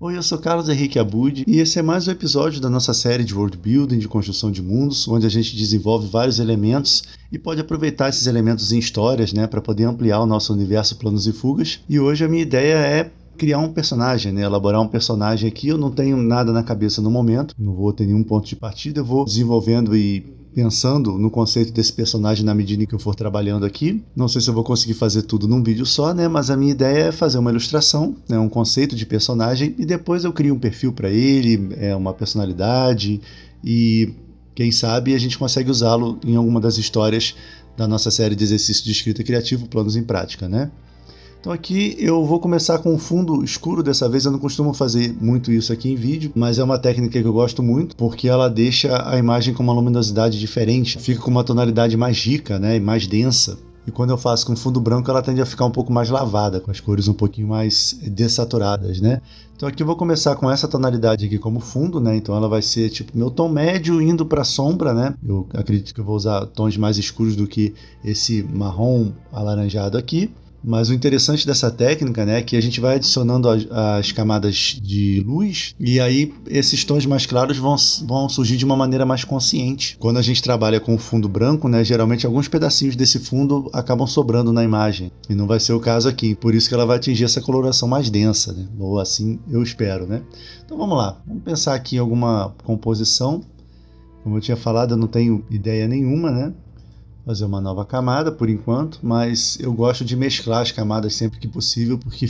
Oi, eu sou Carlos Henrique Abud e esse é mais um episódio da nossa série de World Building, de construção de mundos, onde a gente desenvolve vários elementos e pode aproveitar esses elementos em histórias, né, para poder ampliar o nosso universo Planos e Fugas. E hoje a minha ideia é criar um personagem, né, elaborar um personagem aqui. Eu não tenho nada na cabeça no momento, não vou ter nenhum ponto de partida, eu vou desenvolvendo e pensando no conceito desse personagem na medida em que eu for trabalhando aqui. Não sei se eu vou conseguir fazer tudo num vídeo só, né? Mas a minha ideia é fazer uma ilustração, né? Um conceito de personagem e depois eu crio um perfil para ele, uma personalidade e quem sabe a gente consegue usá-lo em alguma das histórias da nossa série de exercícios de escrita criativo, Planos em Prática, né? Então aqui eu vou começar com um fundo escuro dessa vez. Eu não costumo fazer muito isso aqui em vídeo, mas é uma técnica que eu gosto muito porque ela deixa a imagem com uma luminosidade diferente, fica com uma tonalidade mais rica, né, e mais densa. E quando eu faço com fundo branco, ela tende a ficar um pouco mais lavada, com as cores um pouquinho mais dessaturadas, né? Então aqui eu vou começar com essa tonalidade aqui como fundo, né? Então ela vai ser tipo meu tom médio indo para sombra, né? Eu acredito que eu vou usar tons mais escuros do que esse marrom alaranjado aqui. Mas o interessante dessa técnica, né, é que a gente vai adicionando as camadas de luz e aí esses tons mais claros vão surgir de uma maneira mais consciente. Quando a gente trabalha com o fundo branco, né, geralmente alguns pedacinhos desse fundo acabam sobrando na imagem. E não vai ser o caso aqui. Por isso que ela vai atingir essa coloração mais densa, né? Ou assim eu espero, né? Então vamos lá. Vamos pensar aqui em alguma composição. Como eu tinha falado, eu não tenho ideia nenhuma, né? Fazer uma nova camada por enquanto, mas eu gosto de mesclar as camadas sempre que possível, porque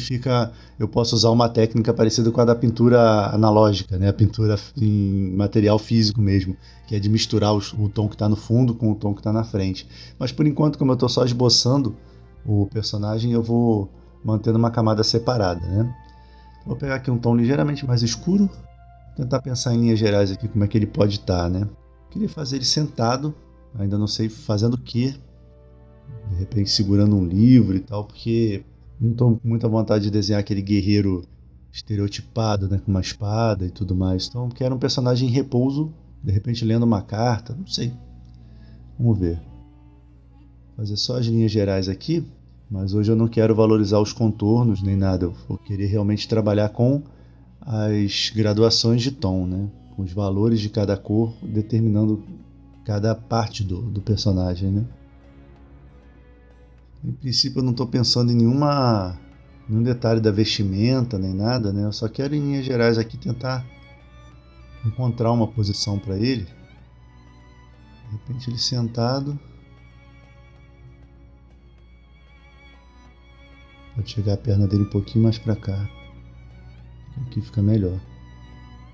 eu posso usar uma técnica parecida com a da pintura analógica, né? A pintura em material físico mesmo, que é de misturar o tom que está no fundo com o tom que está na frente. Mas por enquanto, como eu estou só esboçando o personagem, eu vou mantendo uma camada separada, né? Vou pegar aqui um tom ligeiramente mais escuro, tentar pensar em linhas gerais aqui como é que ele pode estar, né? Queria fazer ele sentado. Ainda não sei fazendo o que, de repente segurando um livro e tal, porque não estou com muita vontade de desenhar aquele guerreiro estereotipado, né, com uma espada e tudo mais. Então quero um personagem em repouso, de repente lendo uma carta, não sei. Vamos ver. Fazer só as linhas gerais aqui, mas hoje eu não quero valorizar os contornos nem nada. Eu vou querer realmente trabalhar com as graduações de tom, né, com os valores de cada cor, determinando cada parte do personagem, né? Em princípio eu não estou pensando em nenhum detalhe da vestimenta nem nada, né? Eu só quero em linhas gerais aqui tentar encontrar uma posição para ele. De repente ele sentado, pode chegar a perna dele um pouquinho mais para cá. Aqui fica melhor.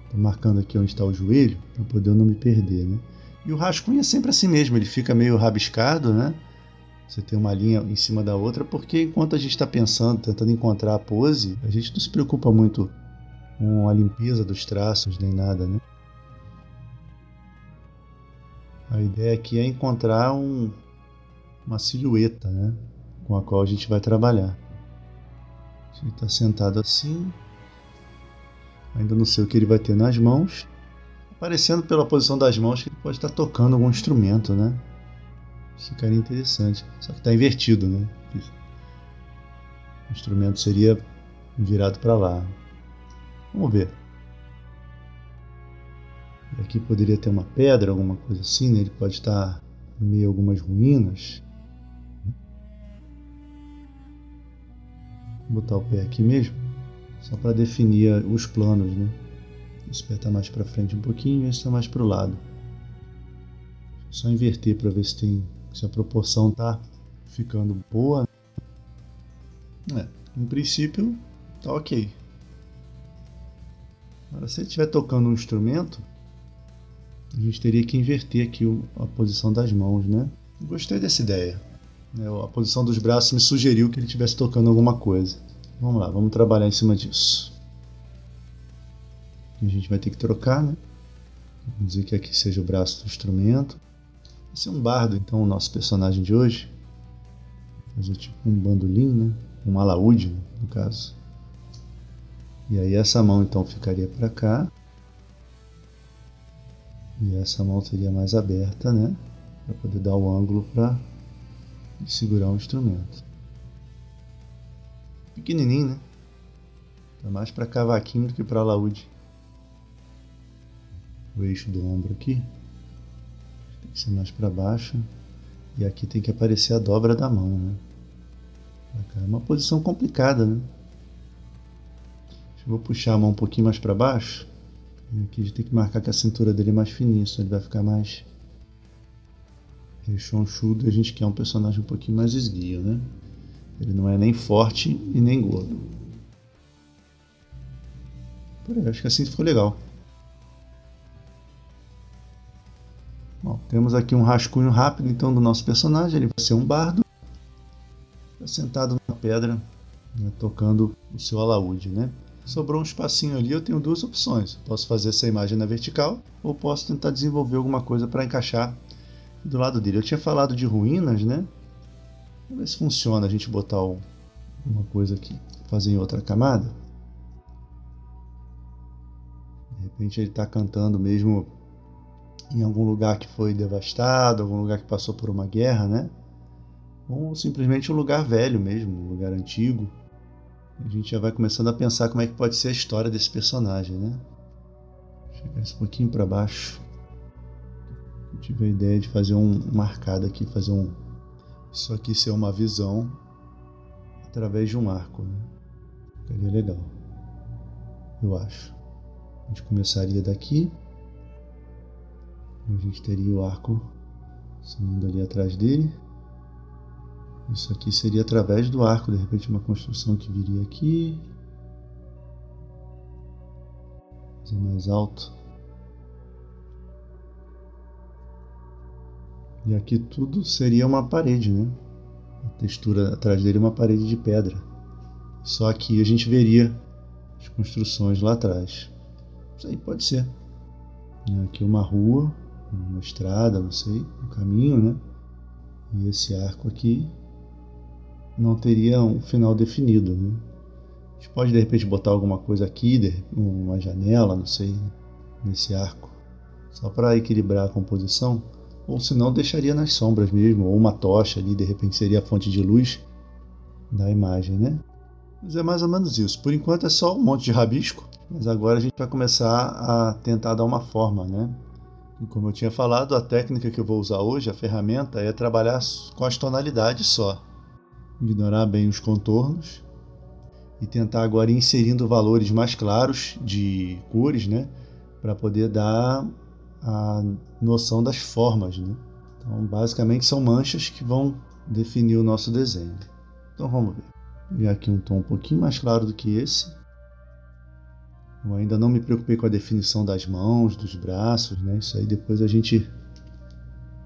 Estou marcando aqui onde está o joelho para poder eu não me perder, né? E o rascunho é sempre assim mesmo, ele fica meio rabiscado, né? Você tem uma linha em cima da outra, porque enquanto a gente está pensando, tentando encontrar a pose, a gente não se preocupa muito com a limpeza dos traços nem nada, né? A ideia aqui é encontrar uma silhueta, né? Com a qual a gente vai trabalhar. Ele está sentado assim, ainda não sei o que ele vai ter nas mãos, parecendo pela posição das mãos que ele pode estar tocando algum instrumento, né? Isso ficaria interessante. Só que está invertido, né? O instrumento seria virado para lá. Vamos ver. E aqui poderia ter uma pedra, alguma coisa assim, né? Ele pode estar em meio a algumas ruínas. Vou botar o pé aqui mesmo, só para definir os planos, né? Esse pé está mais para frente um pouquinho, esse está mais para o lado. Só inverter para ver se a proporção está ficando boa. Em princípio, tá ok. Agora, se ele estiver tocando um instrumento, a gente teria que inverter aqui a posição das mãos, né? Gostei dessa ideia. A posição dos braços me sugeriu que ele estivesse tocando alguma coisa. Vamos lá, vamos trabalhar em cima disso. A gente vai ter que trocar, né? Vamos dizer que aqui seja o braço do instrumento. Esse é um bardo, então, o nosso personagem de hoje. Vou fazer tipo um bandolim, né? Um alaúde, no caso. E aí essa mão, então, ficaria para cá. E essa mão seria mais aberta, né? Para poder dar o ângulo para segurar o instrumento. Pequenininho, né? Tá mais para cavaquinho do que para alaúde. O eixo do ombro aqui tem que ser mais para baixo. E aqui tem que aparecer a dobra da mão, né? É uma posição complicada, né? Eu vou puxar a mão um pouquinho mais para baixo. E aqui a gente tem que marcar que a cintura dele é mais fininha, senão ele vai ficar mais rechonchudo. E a gente quer um personagem um pouquinho mais esguio, né? Ele não é nem forte e nem gordo. Por aí, acho que assim ficou legal. Bom, temos aqui um rascunho rápido então do nosso personagem. Ele vai ser um bardo, sentado numa pedra, né, tocando o seu alaúde, né? Sobrou um espacinho ali, eu tenho duas opções. Posso fazer essa imagem na vertical ou posso tentar desenvolver alguma coisa para encaixar do lado dele. Eu tinha falado de ruínas, né? Vamos ver se funciona a gente botar uma coisa aqui, fazer em outra camada. De repente ele está cantando mesmo em algum lugar que foi devastado, algum lugar que passou por uma guerra, né? Ou simplesmente um lugar velho mesmo, um lugar antigo. A gente já vai começando a pensar como é que pode ser a história desse personagem, né? Chegar esse pouquinho para baixo. Eu tive a ideia de fazer uma arcada aqui, isso aqui ser uma visão através de um arco, né? Ficaria legal, eu acho. A gente começaria daqui. A gente teria o arco subindo ali atrás dele. Isso aqui seria através do arco, de repente uma construção que viria aqui. Fazer mais alto. E aqui tudo seria uma parede, né? A textura atrás dele é uma parede de pedra. Só aqui a gente veria as construções lá atrás. Isso aí pode ser. Aqui uma rua, uma estrada, não sei, um caminho, né? E esse arco aqui não teria um final definido, né? A gente pode de repente botar alguma coisa aqui, uma janela, não sei, nesse arco, só para equilibrar a composição, ou senão deixaria nas sombras mesmo, ou uma tocha ali, de repente seria a fonte de luz da imagem, né? Mas é mais ou menos isso. Por enquanto é só um monte de rabisco, mas agora a gente vai começar a tentar dar uma forma, né? E como eu tinha falado, a técnica que eu vou usar hoje, a ferramenta, é trabalhar com as tonalidades só. Ignorar bem os contornos e tentar agora ir inserindo valores mais claros de cores, né, para poder dar a noção das formas, né? Então, basicamente são manchas que vão definir o nosso desenho. Então vamos ver. E aqui um tom um pouquinho mais claro do que esse. Eu ainda não me preocupei com a definição das mãos, dos braços, né? Isso aí depois a gente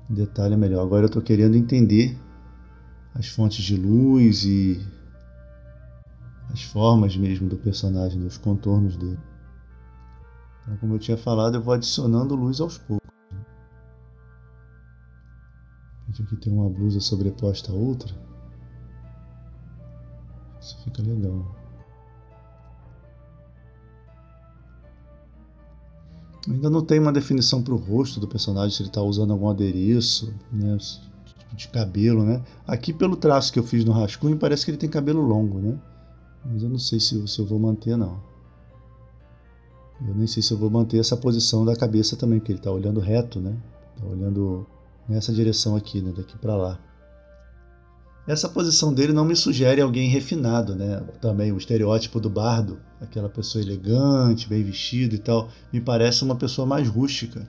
detalha melhor. Agora eu estou querendo entender as fontes de luz e as formas mesmo do personagem, os contornos dele. Então, como eu tinha falado, eu vou adicionando luz aos poucos. A gente aqui tem uma blusa sobreposta a outra. Isso fica legal. Ainda não tem uma definição para o rosto do personagem, se ele está usando algum adereço, né? De cabelo, né? Aqui pelo traço que eu fiz no rascunho parece que ele tem cabelo longo, né? Mas eu não sei se eu vou manter, não. Eu nem sei se eu vou manter essa posição da cabeça também, porque ele está olhando reto, né? Está olhando nessa direção aqui, né? Daqui para lá. Essa posição dele não me sugere alguém refinado, né? Também o estereótipo do bardo, aquela pessoa elegante, bem vestido e tal, me parece uma pessoa mais rústica,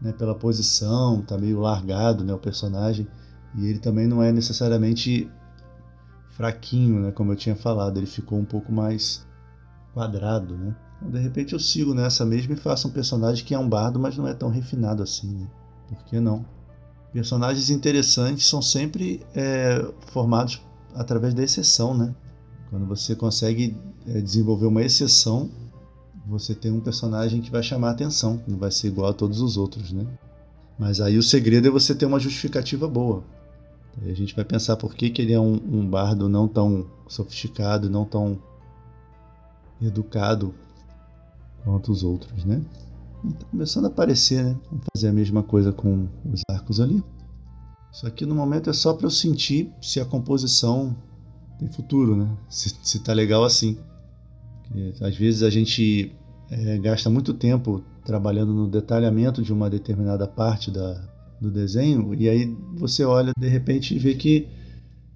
né? Pela posição, tá meio largado, né? O personagem. E ele também não é necessariamente fraquinho, né? Como eu tinha falado, ele ficou um pouco mais quadrado, né? Então, de repente eu sigo nessa mesmo e faço um personagem que é um bardo, mas não é tão refinado assim, né? Por que não? Personagens interessantes são sempre formados através da exceção, né? Quando você consegue desenvolver uma exceção, você tem um personagem que vai chamar a atenção, não vai ser igual a todos os outros, né? Mas aí o segredo é você ter uma justificativa boa. Aí a gente vai pensar por que ele é um bardo não tão sofisticado, não tão educado quanto os outros, né? E tá começando a aparecer, né? Vamos fazer a mesma coisa com os arcos ali. Isso aqui no momento é só para eu sentir se a composição tem futuro, né? Se tá legal assim. Às vezes a gente gasta muito tempo trabalhando no detalhamento de uma determinada parte do desenho, e aí você olha de repente e vê que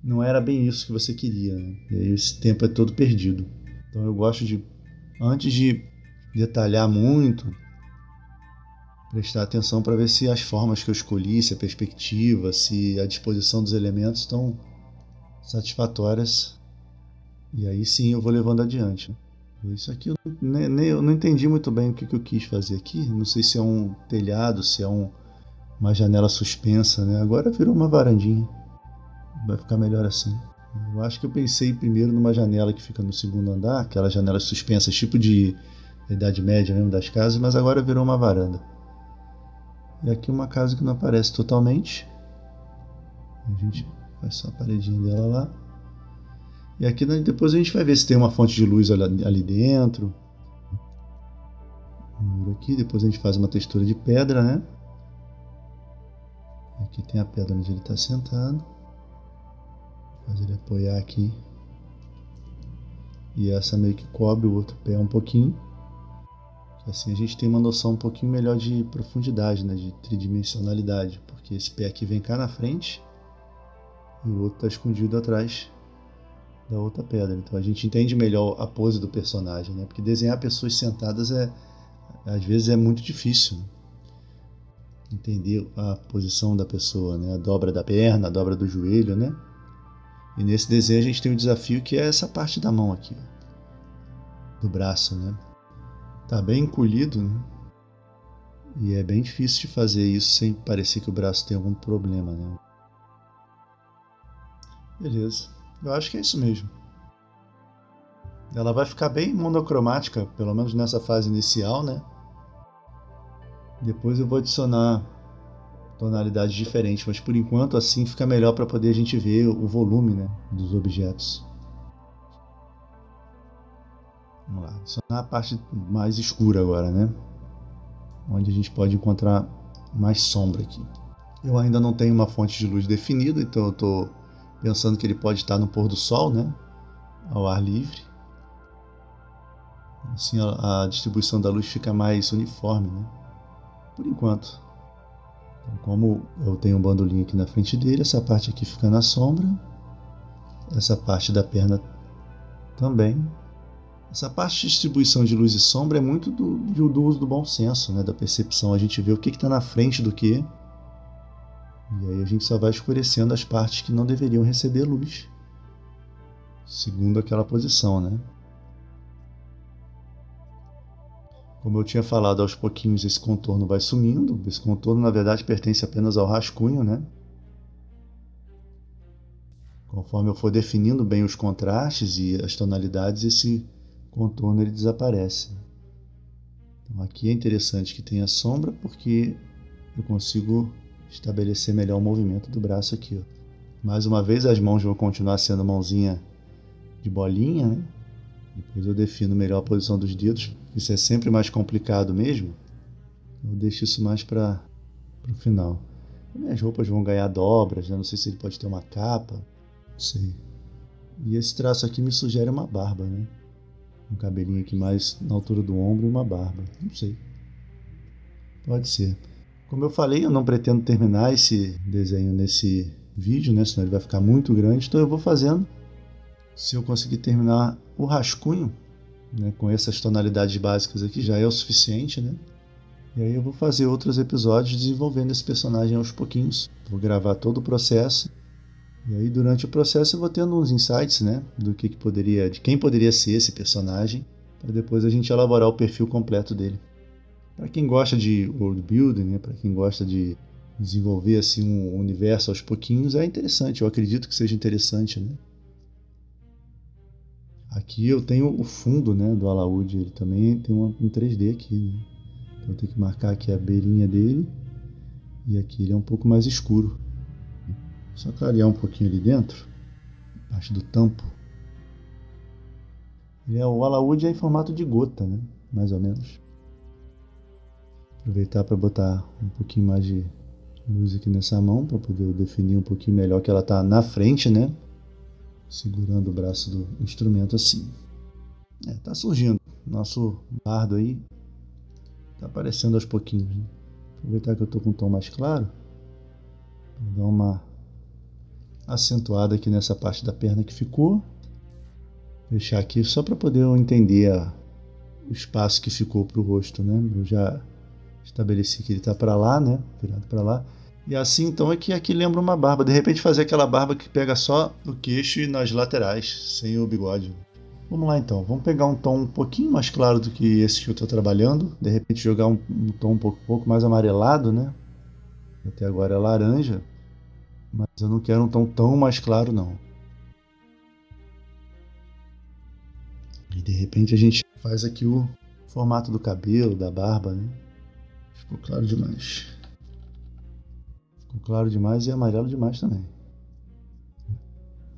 não era bem isso que você queria, né? E aí esse tempo é todo perdido. Então eu gosto de, antes de detalhar muito, prestar atenção para ver se as formas que eu escolhi, se a perspectiva, se a disposição dos elementos estão satisfatórias, e aí sim eu vou levando adiante. Isso aqui eu não entendi muito bem o que eu quis fazer aqui. Não sei se é um telhado, se é uma janela suspensa, né? Agora virou uma varandinha. Vai ficar melhor assim. Eu acho que eu pensei primeiro numa janela que fica no segundo andar, aquelas janelas suspensas, tipo de Idade Média mesmo das casas, mas agora virou uma varanda. E aqui uma casa que não aparece totalmente. A gente faz só a paredinha dela lá. E aqui depois a gente vai ver se tem uma fonte de luz ali dentro. Um muro aqui, depois a gente faz uma textura de pedra, né? Aqui tem a pedra onde ele está sentado. Faz ele apoiar aqui. E essa meio que cobre o outro pé um pouquinho. Assim a gente tem uma noção um pouquinho melhor de profundidade, né? De tridimensionalidade. Porque esse pé aqui vem cá na frente e o outro está escondido atrás da outra pedra. Então a gente entende melhor a pose do personagem, né? Porque desenhar pessoas sentadas às vezes é muito difícil, né? Entender a posição da pessoa, né? A dobra da perna, a dobra do joelho, né? E nesse desenho a gente tem um desafio que é essa parte da mão aqui, ó, do braço, né? Tá bem encolhido, né? E é bem difícil de fazer isso sem parecer que o braço tem algum problema, né? Beleza. Eu acho que é isso mesmo. Ela vai ficar bem monocromática, pelo menos nessa fase inicial, né? Depois eu vou adicionar tonalidades diferentes, mas por enquanto assim fica melhor para poder a gente ver o volume, né, dos objetos. Vamos lá, adicionar a parte mais escura agora, né? Onde a gente pode encontrar mais sombra aqui. Eu ainda não tenho uma fonte de luz definida, então eu estou pensando que ele pode estar no pôr do sol, né? Ao ar livre. Assim a distribuição da luz fica mais uniforme, né? Por enquanto. Então, como eu tenho um bandolim aqui na frente dele, essa parte aqui fica na sombra. Essa parte da perna também. Essa parte de distribuição de luz e sombra é muito do uso do bom senso, né? Da percepção. A gente vê o que está na frente do que. E aí a gente só vai escurecendo as partes que não deveriam receber luz, segundo aquela posição, né? Como eu tinha falado, aos pouquinhos esse contorno vai sumindo. Esse contorno, na verdade, pertence apenas ao rascunho, né? Conforme eu for definindo bem os contrastes e as tonalidades, esse contorno ele desaparece. Então, aqui é interessante que tenha sombra, porque eu consigo estabelecer melhor o movimento do braço aqui, ó. Mais uma vez, as mãos vão continuar sendo mãozinha de bolinha, né? Depois eu defino melhor a posição dos dedos. Isso é sempre mais complicado mesmo. Eu deixo isso mais para o final. Minhas roupas vão ganhar dobras, né? Não sei se ele pode ter uma capa. Não sei. E esse traço aqui me sugere uma barba, né? Um cabelinho aqui mais na altura do ombro e uma barba. Não sei. Pode ser. Como eu falei, eu não pretendo terminar esse desenho nesse vídeo, né? Senão ele vai ficar muito grande. Então eu vou fazendo. Se eu conseguir terminar o rascunho, né, com essas tonalidades básicas aqui, já é o suficiente, né? E aí eu vou fazer outros episódios desenvolvendo esse personagem aos pouquinhos. Vou gravar todo o processo. E aí durante o processo eu vou tendo uns insights, né, do que poderia, de quem poderia ser esse personagem, para depois a gente elaborar o perfil completo dele. Para quem gosta de world building, né, para quem gosta de desenvolver assim um universo aos pouquinhos, é interessante. Eu acredito que seja interessante, né? Aqui eu tenho o fundo, né, do alaúde, ele também tem um 3D aqui, né? Então eu tenho que marcar aqui a beirinha dele, e aqui ele é um pouco mais escuro. Só clarear um pouquinho ali dentro, parte do tampo. O alaúde é em formato de gota, né, mais ou menos. Aproveitar para botar um pouquinho mais de luz aqui nessa mão, para poder definir um pouquinho melhor que ela está na frente, né? Segurando o braço do instrumento assim. Tá surgindo. Nosso bardo aí tá aparecendo aos pouquinhos, né? Aproveitar que eu tô com um tom mais claro, dar uma acentuada aqui nessa parte da perna que ficou. Deixar aqui só para poder eu entender o espaço que ficou para o rosto, né? Eu já estabeleci que ele está para lá, né? Virado para lá. E assim então é que aqui lembra uma barba. De repente fazer aquela barba que pega só no queixo e nas laterais, sem o bigode. Vamos lá então, vamos pegar um tom um pouquinho mais claro do que esse que eu estou trabalhando. De repente jogar um tom um pouco mais amarelado, né? Até agora é laranja, mas eu não quero um tom tão mais claro não. E de repente a gente faz aqui o formato do cabelo, da barba, né? Ficou claro demais. Ficou claro demais e amarelo demais também.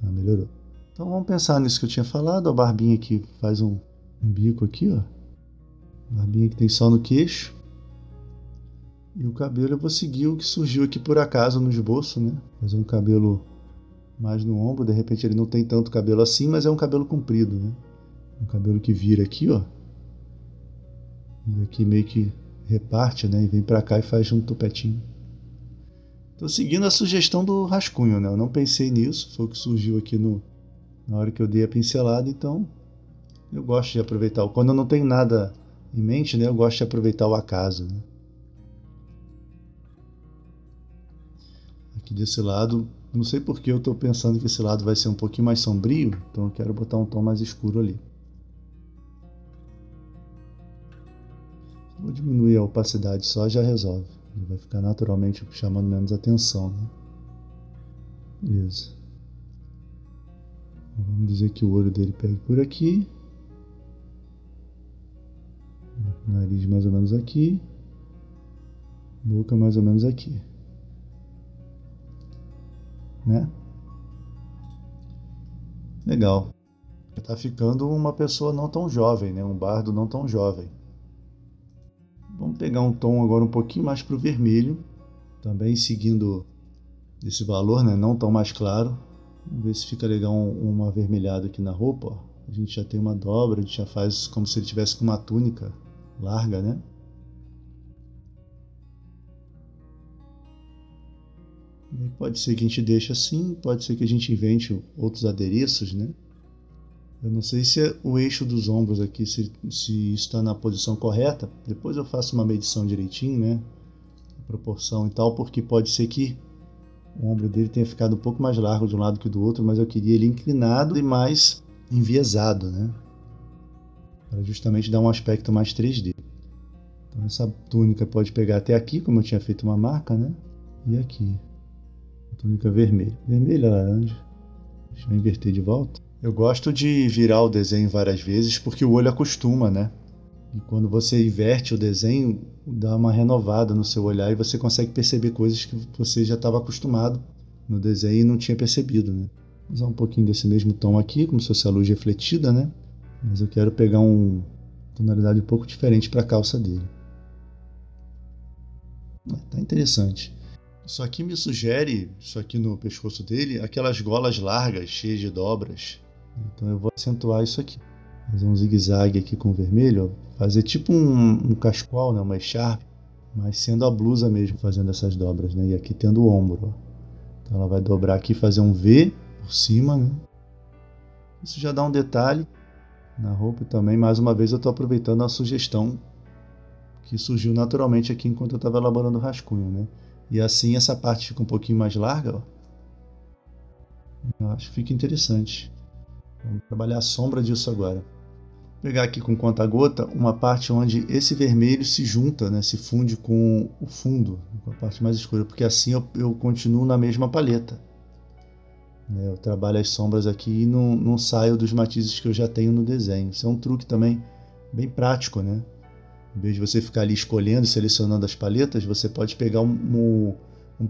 Melhorou. Então vamos pensar nisso que eu tinha falado. A barbinha aqui faz um bico aqui, ó. Barbinha que tem só no queixo. E o cabelo eu vou seguir o que surgiu aqui por acaso no esboço, né? Fazer um cabelo mais no ombro. De repente ele não tem tanto cabelo assim, mas é um cabelo comprido, né? Um cabelo que vira aqui, ó. E aqui meio que reparte, né? E vem pra cá e faz um topetinho. Tô seguindo a sugestão do rascunho, né? Eu não pensei nisso, foi o que surgiu aqui na hora que eu dei a pincelada, então eu gosto de aproveitar. Quando eu não tenho nada em mente, né? Eu gosto de aproveitar o acaso, né? Aqui desse lado, não sei porque eu tô pensando que esse lado vai ser um pouquinho mais sombrio, então eu quero botar um tom mais escuro ali. Vou diminuir a opacidade só, já resolve. Ele vai ficar naturalmente chamando menos atenção, né? Beleza. Vamos dizer que o olho dele pegue por aqui. Nariz mais ou menos aqui. Boca mais ou menos aqui. Né? Legal. Tá ficando uma pessoa não tão jovem, né? Um bardo não tão jovem. Vamos pegar um tom agora um pouquinho mais para o vermelho, também seguindo esse valor, né? Não tão mais claro. Vamos ver se fica legal um avermelhado aqui na roupa. Ó. A gente já tem uma dobra, a gente já faz como se ele tivesse com uma túnica larga, né? E pode ser que a gente deixe assim, pode ser que a gente invente outros adereços, né? Eu não sei se é o eixo dos ombros aqui, se isso está na posição correta. Depois eu faço uma medição direitinho, né? A proporção e tal, porque pode ser que o ombro dele tenha ficado um pouco mais largo de um lado que do outro, mas eu queria ele inclinado e mais enviesado, né? Para justamente dar um aspecto mais 3D. Então essa túnica pode pegar até aqui, como eu tinha feito uma marca, né? E aqui. A túnica vermelha. Vermelha, laranja. Deixa eu inverter de volta. Eu gosto de virar o desenho várias vezes porque o olho acostuma, né? E quando você inverte o desenho, dá uma renovada no seu olhar e você consegue perceber coisas que você já estava acostumado no desenho e não tinha percebido, né? Vou usar um pouquinho desse mesmo tom aqui, como se fosse a luz refletida, né? Mas eu quero pegar uma tonalidade um pouco diferente para a calça dele. Tá interessante. Isso aqui me sugere, isso aqui no pescoço dele, aquelas golas largas, cheias de dobras. Então eu vou acentuar isso aqui. Fazer um zigue-zague aqui com vermelho, ó. Fazer tipo um cachecol, né? Uma echarpe, mas sendo a blusa mesmo, fazendo essas dobras, né? E aqui tendo o ombro, ó. Então ela vai dobrar aqui e fazer um V por cima, né? Isso já dá um detalhe na roupa e também, mais uma vez, eu estou aproveitando a sugestão que surgiu naturalmente aqui enquanto eu estava elaborando o rascunho, né? E assim essa parte fica um pouquinho mais larga, ó. Eu acho que fica interessante. Vamos trabalhar a sombra disso agora. Vou pegar aqui com conta-gota uma parte onde esse vermelho se junta, né? Se funde com o fundo, com a parte mais escura, porque assim eu continuo na mesma paleta. Eu trabalho as sombras aqui e não saio dos matizes que eu já tenho no desenho. Isso é um truque também bem prático, né? Em vez de você ficar ali escolhendo e selecionando as paletas, você pode pegar um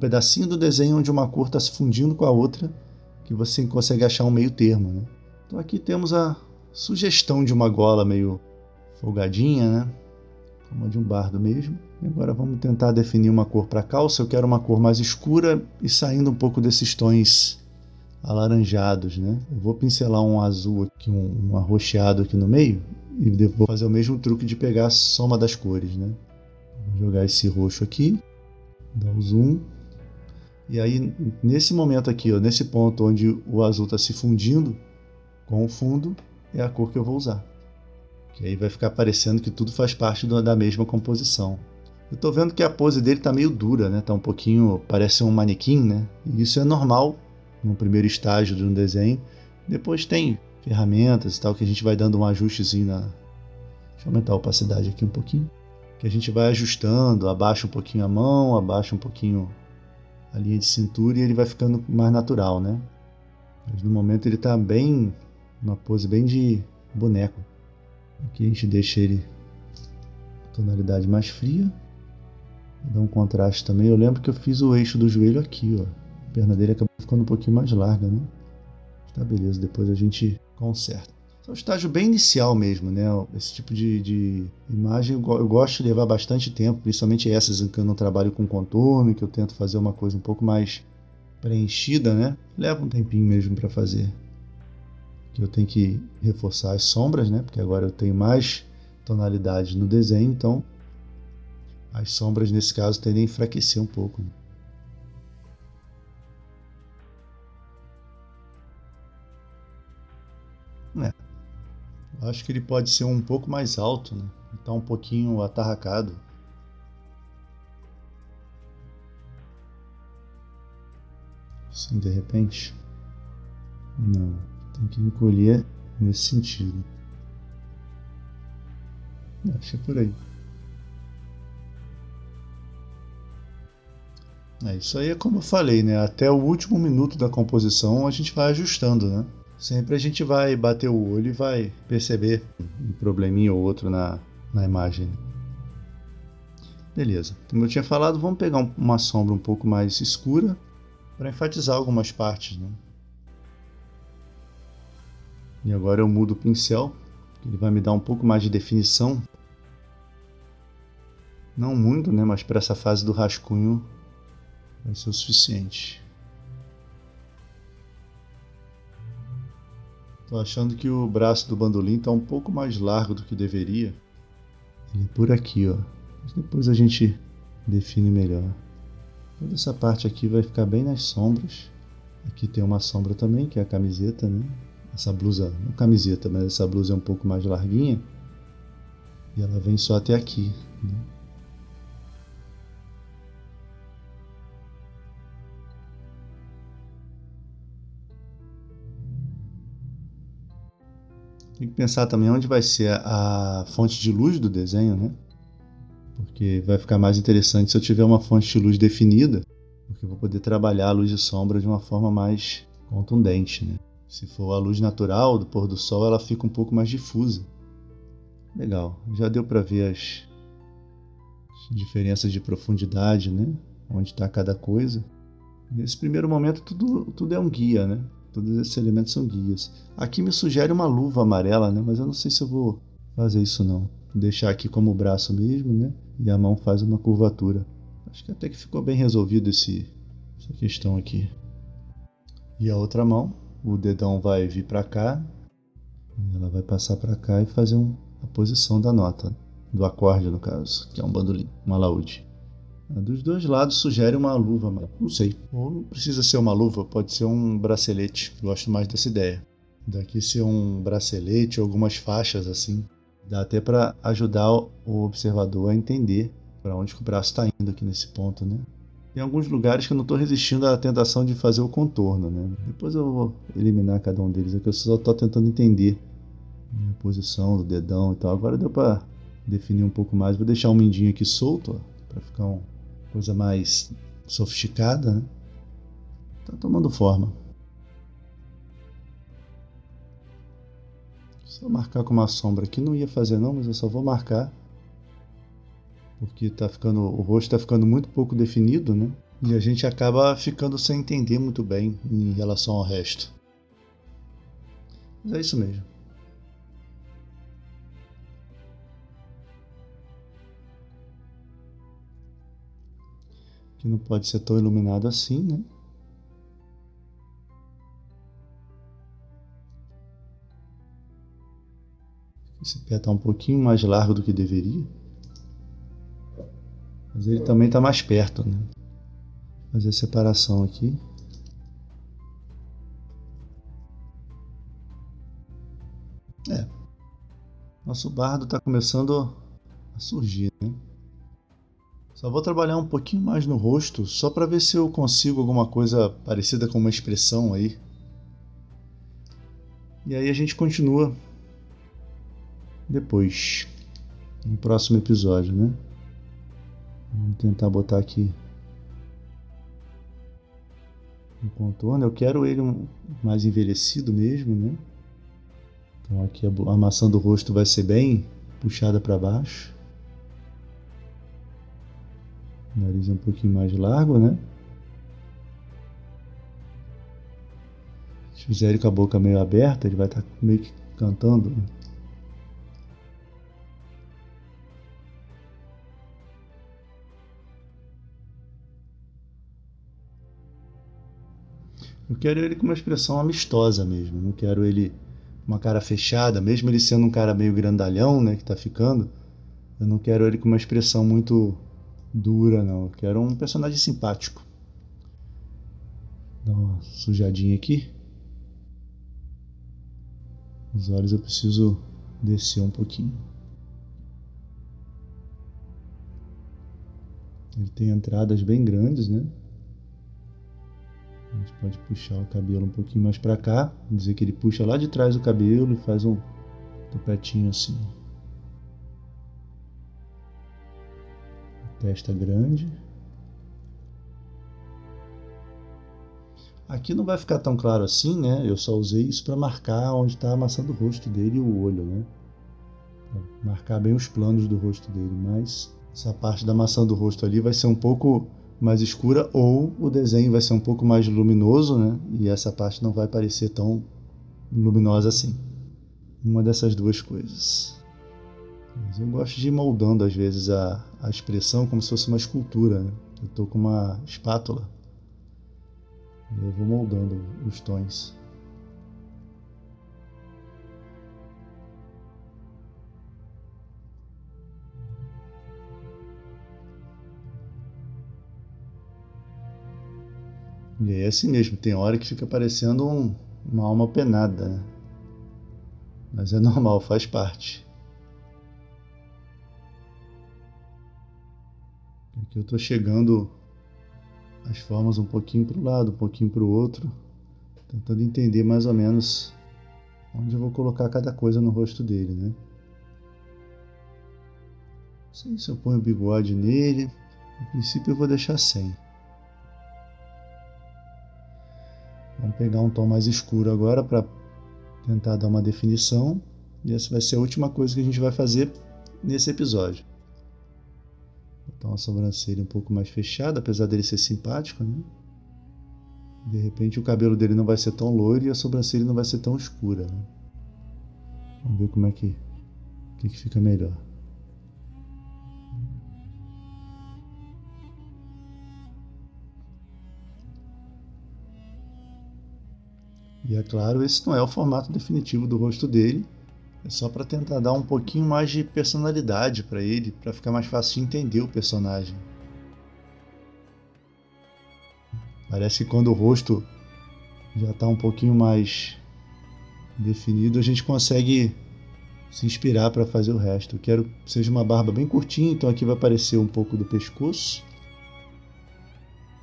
pedacinho do desenho onde uma cor está se fundindo com a outra, que você consegue achar um meio termo, né? Então aqui temos a sugestão de uma gola meio folgadinha, né? Como a de um bardo mesmo. E agora vamos tentar definir uma cor para a calça. Eu quero uma cor mais escura e saindo um pouco desses tons alaranjados, né? Eu vou pincelar um azul aqui, um arroxeado aqui no meio e vou fazer o mesmo truque de pegar a soma das cores, né? Vou jogar esse roxo aqui, dar um zoom. E aí, nesse momento aqui, ó, nesse ponto onde o azul está se fundindo com o fundo, é a cor que eu vou usar. Que aí vai ficar parecendo que tudo faz parte da mesma composição. Eu estou vendo que a pose dele está meio dura, né? Tá um pouquinho, parece um manequim, né? E isso é normal no primeiro estágio de um desenho. Depois tem ferramentas e tal que a gente vai dando um ajustezinho na... Deixa eu aumentar a opacidade aqui um pouquinho. Que a gente vai ajustando, abaixa um pouquinho a mão, abaixa um pouquinho a linha de cintura e ele vai ficando mais natural, né? Mas no momento ele está bem, uma pose bem de boneco. Aqui a gente deixa ele tonalidade mais fria, dá um contraste também. Eu lembro que eu fiz o eixo do joelho aqui, ó. A perna dele acabou ficando um pouquinho mais larga, né? Tá, beleza, depois a gente conserta. É um estágio bem inicial mesmo, né? Esse tipo de imagem eu gosto de levar bastante tempo, principalmente essas em que eu não trabalho com contorno, que eu tento fazer uma coisa um pouco mais preenchida, né? Leva um tempinho mesmo para fazer. Que eu tenho que reforçar as sombras, né? Porque agora eu tenho mais tonalidade no desenho, então as sombras nesse caso tendem a enfraquecer um pouco. É, eu acho que ele pode ser um pouco mais alto, né? Está um pouquinho atarracado. Assim, de repente. Não, tem que encolher nesse sentido. Acho que é por aí. Isso aí é como eu falei, né? Até o último minuto da composição a gente vai ajustando, né? Sempre a gente vai bater o olho e vai perceber um probleminha ou outro na imagem. Beleza. Como eu tinha falado, vamos pegar uma sombra um pouco mais escura para enfatizar algumas partes, né? E agora eu mudo o pincel, ele vai me dar um pouco mais de definição. Não muito, né? Mas para essa fase do rascunho vai ser o suficiente. Tô achando que o braço do bandolim está um pouco mais largo do que deveria. Ele é por aqui, ó. Mas depois a gente define melhor. Toda essa parte aqui vai ficar bem nas sombras. Aqui tem uma sombra também, que é a camiseta, né? Essa blusa, não camiseta, mas essa blusa é um pouco mais larguinha. E ela vem só até aqui, né? Tem que pensar também onde vai ser a fonte de luz do desenho, né? Porque vai ficar mais interessante se eu tiver uma fonte de luz definida, porque eu vou poder trabalhar a luz e sombra de uma forma mais contundente, né? Se for a luz natural do pôr do sol, ela fica um pouco mais difusa. Legal, já deu para ver as diferenças de profundidade, né? Onde está cada coisa. Nesse primeiro momento tudo é um guia, né? Todos esses elementos são guias. Aqui me sugere uma luva amarela, né? Mas eu não sei se eu vou fazer isso não. Vou deixar aqui como o braço mesmo, né? E a mão faz uma curvatura. Acho que até que ficou bem resolvido essa questão aqui. E a outra mão, o dedão vai vir para cá, ela vai passar para cá e fazer a posição da nota, do acorde no caso, que é um bandolim, um alaúde. Dos dois lados sugere uma luva, mas não sei. Ou não precisa ser uma luva, pode ser um bracelete. Gosto mais dessa ideia. Daqui ser um bracelete, algumas faixas assim. Dá até para ajudar o observador a entender para onde que o braço está indo aqui nesse ponto, né? Tem alguns lugares que eu não estou resistindo à tentação de fazer o contorno, né? Depois eu vou eliminar cada um deles. Aqui eu só estou tentando entender a posição do dedão e tal. Agora deu para definir um pouco mais. Vou deixar o mindinho aqui solto, para ficar uma coisa mais sofisticada, né? Tá tomando forma. Só marcar com uma sombra aqui, não ia fazer não, mas eu só vou marcar. Porque o rosto está ficando muito pouco definido, né? E a gente acaba ficando sem entender muito bem em relação ao resto. Mas é isso mesmo. Que não pode ser tão iluminado assim, né? Esse pé está um pouquinho mais largo do que deveria. Mas ele também está mais perto, né? Fazer a separação aqui. Nosso bardo está começando a surgir, né? Só vou trabalhar um pouquinho mais no rosto, só para ver se eu consigo alguma coisa parecida com uma expressão aí. E aí a gente continua depois, no próximo episódio, né? Vamos tentar botar aqui um contorno. Eu quero ele mais envelhecido mesmo, né? Então aqui a maçã do rosto vai ser bem puxada para baixo. O nariz é um pouquinho mais largo, né? Se fizer ele com a boca meio aberta, ele vai estar meio que cantando, né? Eu quero ele com uma expressão amistosa mesmo. Não quero ele com uma cara fechada, mesmo ele sendo um cara meio grandalhão, né, que tá ficando. Eu não quero ele com uma expressão muito dura, não. Eu quero um personagem simpático. Dá uma sujadinha aqui. Os olhos eu preciso descer um pouquinho. Ele tem entradas bem grandes, né? A gente pode puxar o cabelo um pouquinho mais para cá, dizer que ele puxa lá de trás o cabelo e faz um topetinho assim. Testa grande. Aqui não vai ficar tão claro assim, né? Eu só usei isso para marcar onde está a maçã do rosto dele e o olho, né? Pra marcar bem os planos do rosto dele, mas essa parte da maçã do rosto ali vai ser um pouco mais escura ou o desenho vai ser um pouco mais luminoso, né? E essa parte não vai parecer tão luminosa assim. Uma dessas duas coisas. Mas eu gosto de ir moldando às vezes a expressão como se fosse uma escultura, né? Eu estou com uma espátula e eu vou moldando os tons. E é assim mesmo, tem hora que fica parecendo uma alma penada, né? Mas é normal, faz parte. Aqui eu estou chegando as formas um pouquinho para o lado, um pouquinho para o outro, tentando entender mais ou menos onde eu vou colocar cada coisa no rosto dele, né? Não sei se eu ponho o bigode nele, no princípio eu vou deixar sem. Vamos pegar um tom mais escuro agora para tentar dar uma definição, e essa vai ser a última coisa que a gente vai fazer nesse episódio. Botar uma sobrancelha um pouco mais fechada, apesar dele ser simpático, né? De repente o cabelo dele não vai ser tão loiro e a sobrancelha não vai ser tão escura, né? Vamos ver como é que fica melhor. E é claro, esse não é o formato definitivo do rosto dele, é só para tentar dar um pouquinho mais de personalidade para ele, para ficar mais fácil de entender o personagem. Parece que quando o rosto já está um pouquinho mais definido, a gente consegue se inspirar para fazer o resto. Eu quero que seja uma barba bem curtinha, então aqui vai aparecer um pouco do pescoço.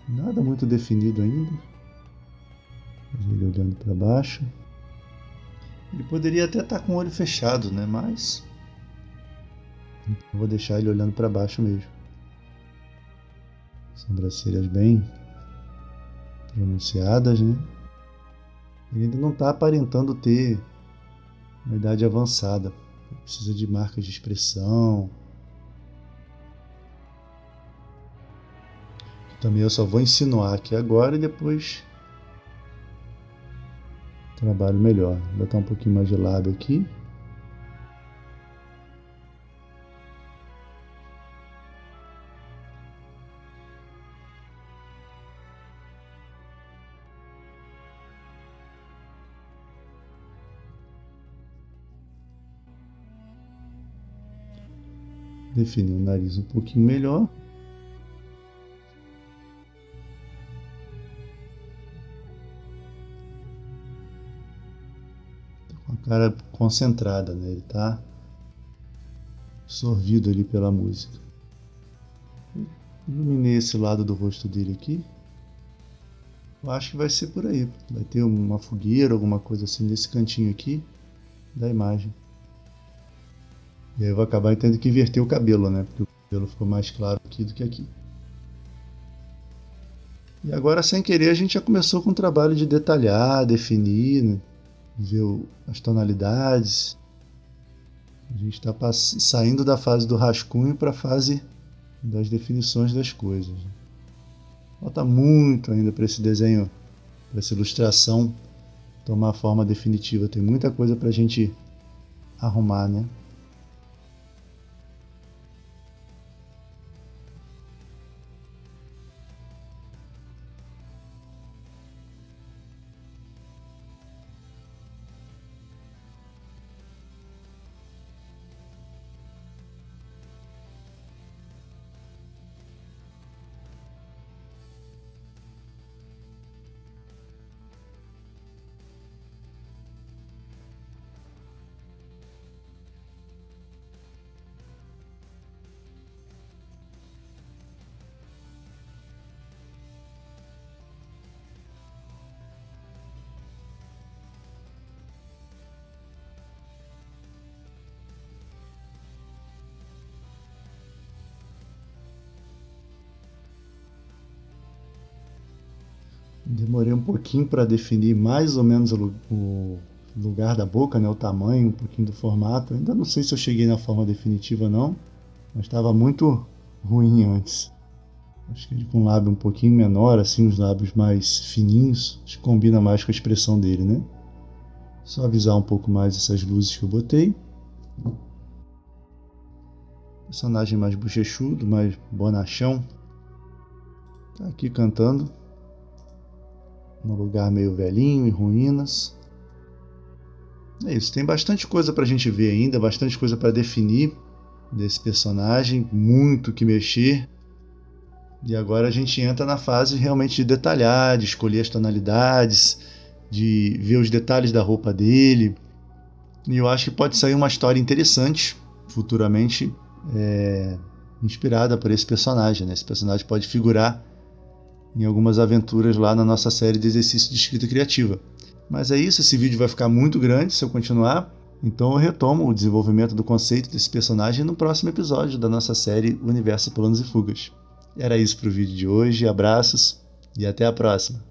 Nada muito definido ainda. Ele olhando para baixo. Ele poderia até estar com o olho fechado, né? Mas eu vou deixar ele olhando para baixo mesmo. Sobrancelhas bem pronunciadas, né? Ele ainda não está aparentando ter uma idade avançada. Ele precisa de marcas de expressão. Também eu só vou insinuar aqui agora e depois trabalho melhor. Vou botar um pouquinho mais de lábio aqui. Definir o nariz um pouquinho melhor. Com a cara concentrada, né? Ele tá absorvido ali pela música. Iluminei esse lado do rosto dele aqui. Eu acho que vai ser por aí. Vai ter uma fogueira, alguma coisa assim nesse cantinho aqui da imagem. E aí eu vou acabar tendo que inverter o cabelo, né? Porque o cabelo ficou mais claro aqui do que aqui. E agora, sem querer, a gente já começou com o trabalho de detalhar, definir, né? Ver as tonalidades. A gente está saindo da fase do rascunho para a fase das definições das coisas. Falta muito ainda para esse desenho, para essa ilustração tomar forma definitiva. Tem muita coisa para a gente arrumar, né? Demorei um pouquinho para definir mais ou menos o lugar da boca, né, o tamanho, um pouquinho do formato. Ainda não sei se eu cheguei na forma definitiva não, mas estava muito ruim antes. Acho que ele com um lábio um pouquinho menor, assim, os lábios mais fininhos, acho que combina mais com a expressão dele, né? Só avisar um pouco mais essas luzes que eu botei. Personagem mais bochechudo, mais bonachão. Tá aqui cantando. Num lugar meio velhinho, em ruínas. É isso, tem bastante coisa pra gente ver ainda, bastante coisa para definir desse personagem, muito que mexer. E agora a gente entra na fase realmente de detalhar, de escolher as tonalidades, de ver os detalhes da roupa dele. E eu acho que pode sair uma história interessante futuramente, inspirada por esse personagem, né? Esse personagem pode figurar em algumas aventuras lá na nossa série de exercício de escrita criativa. Mas é isso, esse vídeo vai ficar muito grande se eu continuar, então eu retomo o desenvolvimento do conceito desse personagem no próximo episódio da nossa série Universo Planos e Fugas. Era isso para o vídeo de hoje, abraços e até a próxima!